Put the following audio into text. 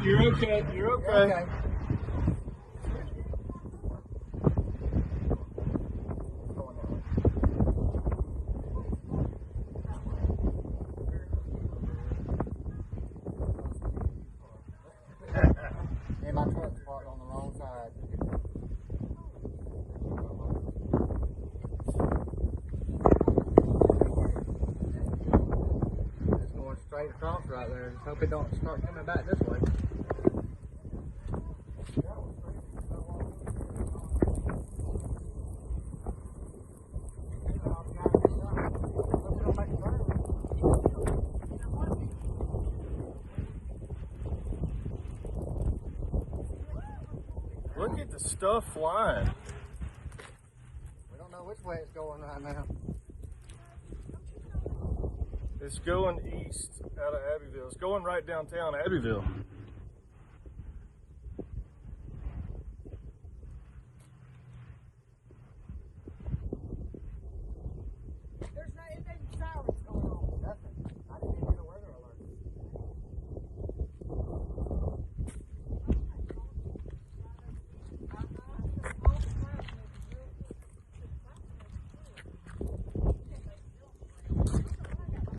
You're okay. You're okay. Okay. And my truck's parked on the wrong side. It's going straight across right there. Just hope it don't start coming back this way. Look at the stuff flying. We don't know which way it's going right now. It's going east out of Abbeville. It's going right downtown Abbeville.